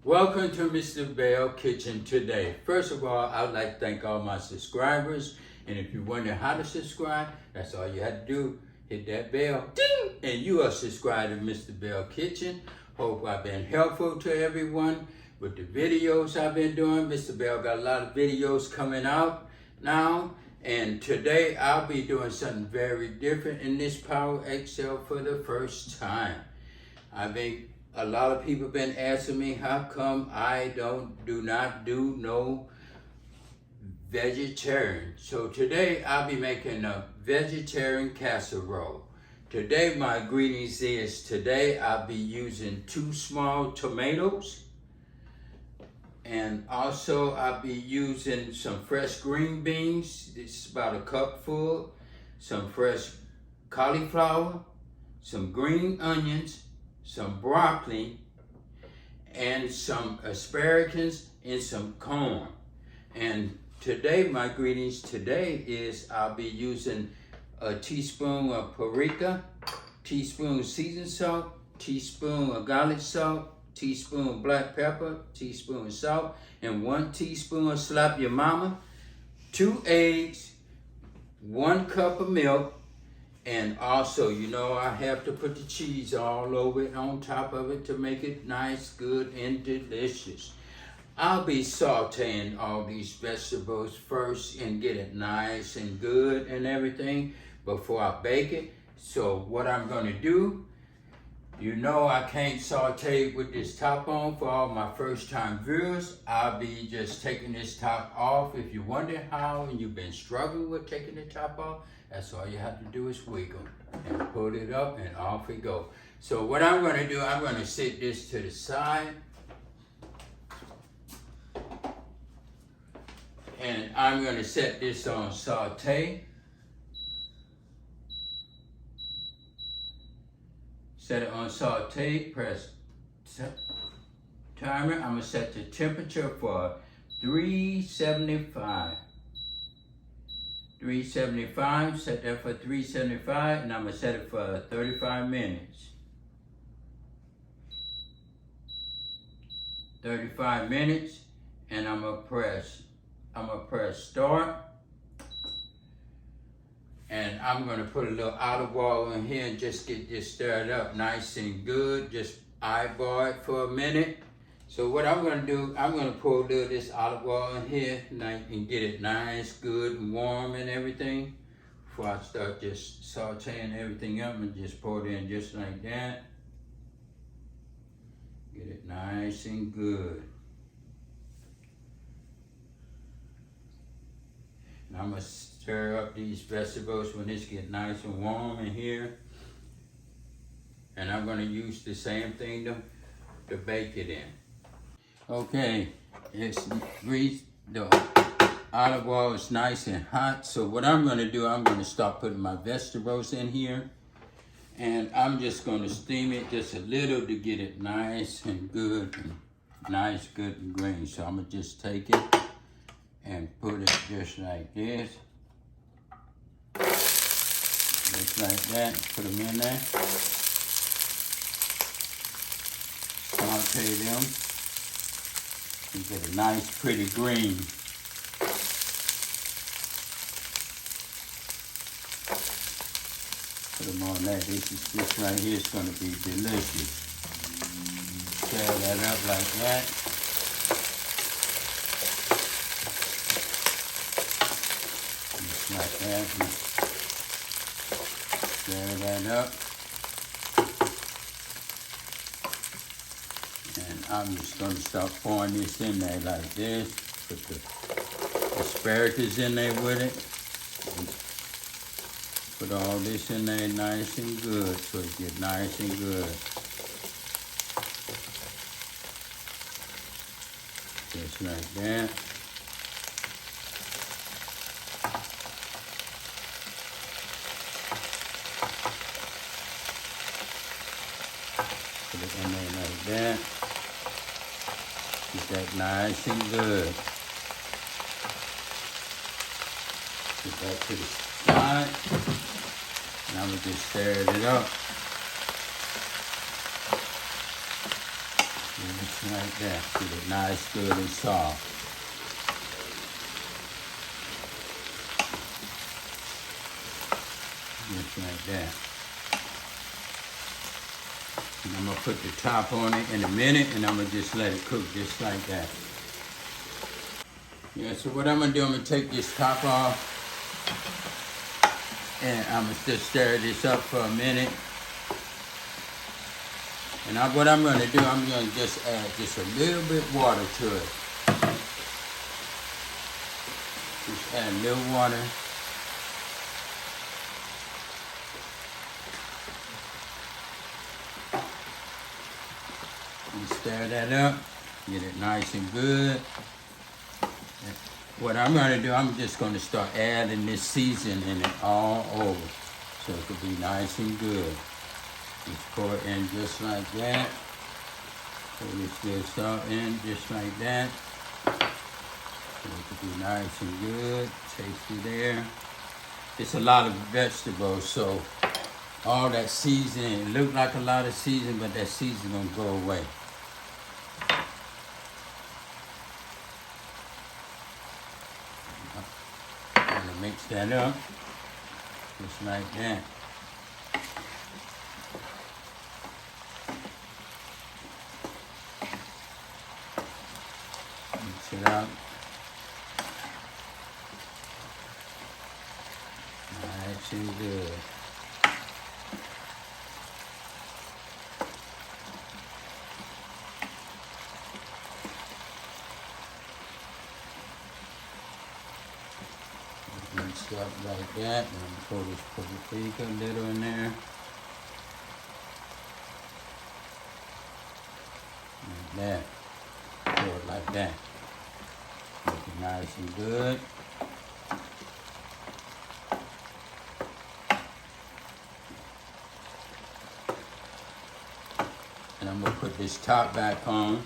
Welcome to Mr. Belle Kitchen today. First of all, I would like to thank all my subscribers. And if you wonder how to subscribe, that's all you have to do. Hit that bell, ding, and you are subscribed to Mr. Belle Kitchen. Hope I've been helpful to everyone with the videos I've been doing. Mr. Belle got a lot of videos coming out now. And today I'll be doing something very different in this Power XL for the first time. A lot of people been asking me how come I do not do no vegetarian. So today I'll be making a vegetarian casserole. Today my ingredients is, today I'll be using 2 small tomatoes. And also I'll be using some fresh green beans. It's about a cup full. Some fresh cauliflower, some green onions, some broccoli, and some asparagus and some corn. And today, my ingredients today is I'll be using a teaspoon of paprika, teaspoon of seasoned salt, teaspoon of garlic salt, teaspoon of black pepper, teaspoon of salt, and 1 teaspoon of slap your mama, 2 eggs, 1 cup of milk. And also, you know, I have to put the cheese all over it, on top of it, to make it nice, good, and delicious. I'll be sauteing all these vegetables first and get it nice and good and everything before I bake it. So what I'm gonna do, you know I can't saute with this top on for all my first time viewers. I'll be just taking this top off. If you wonder how and you've been struggling with taking the top off, that's all you have to do is wiggle and pull it up and off it go. So what I'm gonna do, I'm gonna set this to the side. And I'm gonna set this on saute. Set it on saute, press timer. I'm gonna set the temperature for 375. 375, set that for 375, and I'm gonna set it for 35 minutes. 35 minutes, and I'm gonna press start. And I'm gonna put a little olive oil in here and just get this stirred up nice and good. Just eyeball it for a minute. So what I'm gonna do, I'm gonna pour a little of this olive oil in here and get it nice, good, and warm and everything. Before I start just sauteing everything up, and just pour it in just like that. Get it nice and good. And I'm gonna stir up these vegetables when this get nice and warm in here. And I'm gonna use the same thing to bake it in. Okay, it's greased, the olive oil is nice and hot. So what I'm gonna do, I'm gonna start putting my vegetables in here. And I'm just gonna steam it just a little to get it nice and good, nice, good and green. So I'm gonna just take it and put it just like this. Just like that, put them in there. Saute them. You get a nice, pretty green. Put them on that. This right here is going to be delicious. Stir that up like that. Just like that. Stir that up. And I'm just going to start pouring this in there like this. Put the asparagus in there with it. And put all this in there nice and good so it gets nice and good. Just like that. Put it in there like that. Get that nice and good. Put that to the side. And I'm going to just stir it up. Just like that. Get it nice, good, and soft. Just like that. And I'm gonna put the top on it in a minute, and I'm gonna just let it cook just like that. Yeah, so what I'm gonna do, I'm gonna take this top off, and I'm gonna just stir this up for a minute. And what I'm gonna do, I'm gonna just add just a little bit water to it. Just add a little water. And stir that up, get it nice and good. What I'm gonna do, I'm just gonna start adding this seasoning in it all over, so it could be nice and good. Just pour it in just like that. Pour this good salt in just like that. So it could be nice and good, tasty there. It's a lot of vegetables, so all that seasoning, it look like a lot of seasoning, but that seasoning gonna go away. I'm gonna mix that up, just like that. Mix it up. Nice and good. Mix it up like that, and pour this paprika a little in there. Like that. Pour it like that. Looking nice and good. And I'm gonna put this top back on.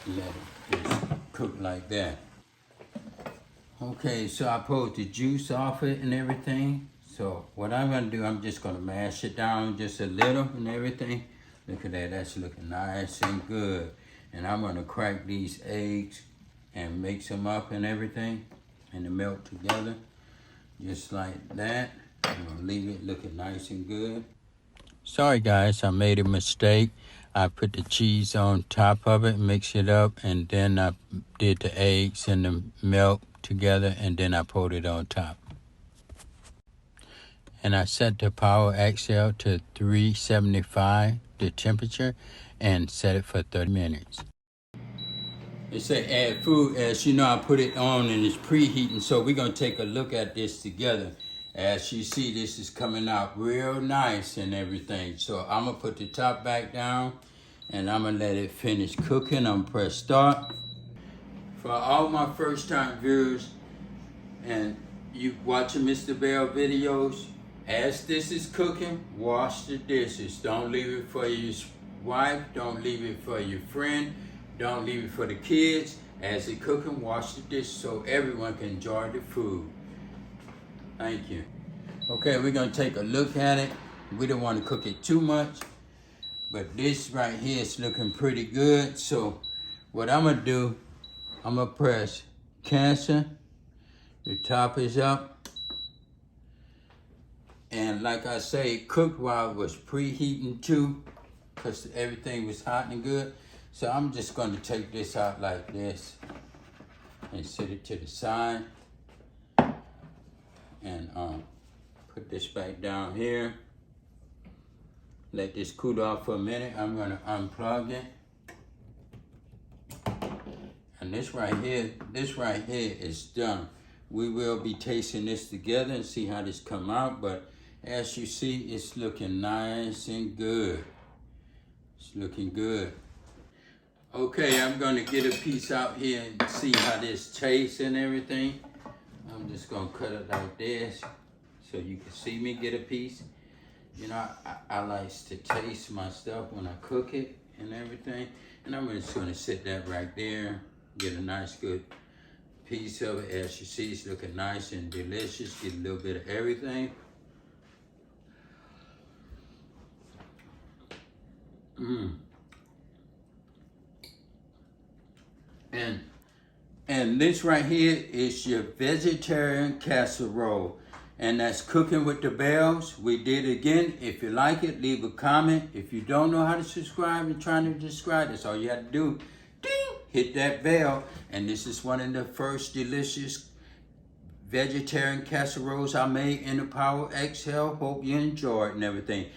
Let it just cook like that. Okay, so I pulled the juice off it and everything. So what I'm gonna do, I'm just gonna mash it down just a little and everything. Look at that, that's looking nice and good. And I'm gonna crack these eggs and mix them up and everything and the milk together, just like that. I'm gonna leave it looking nice and good. Sorry guys, I made a mistake. I put the cheese on top of it, mix it up, and then I did the eggs and the milk together, and then I poured it on top. And I set the power XL to 375, the temperature, and set it for 30 minutes. They say add food. As you know, I put it on and it's preheating, so we're gonna take a look at this together. As you see, this is coming out real nice and everything. So I'm gonna put the top back down and I'm gonna let it finish cooking. I'm gonna press start. For all my first time viewers and you watching Mr. Belle videos, as this is cooking, wash the dishes. Don't leave it for your wife, don't leave it for your friend, don't leave it for the kids. As it's cooking, wash the dishes so everyone can enjoy the food. Thank you. Okay, we're gonna take a look at it. We don't want to cook it too much, but this right here is looking pretty good. So what I'm gonna do, I'm gonna press cancel. The top is up. And like I say, it cooked while it was preheating too, because everything was hot and good. So I'm just gonna take this out like this and set it to the side. And put this back down here. Let this cool off for a minute. I'm gonna unplug it. And this right here is done. We will be tasting this together and see how this come out, but as you see, it's looking nice and good. It's looking good. Okay, I'm gonna get a piece out here and see how this tastes and everything. I'm just gonna cut it like this so you can see me get a piece. You know, I like to taste my stuff when I cook it and everything. And I'm just gonna sit that right there, get a nice good piece of it. As you see, it's looking nice and delicious. Get a little bit of everything. And this right here is your vegetarian casserole. And that's cooking with the bells. We did it again. If you like it, leave a comment. If you don't know how to subscribe and trying to describe, that's all you have to do. Ding! Hit that bell. And this is one of the first delicious vegetarian casseroles I made in the Power XL. Hope you enjoy it and everything.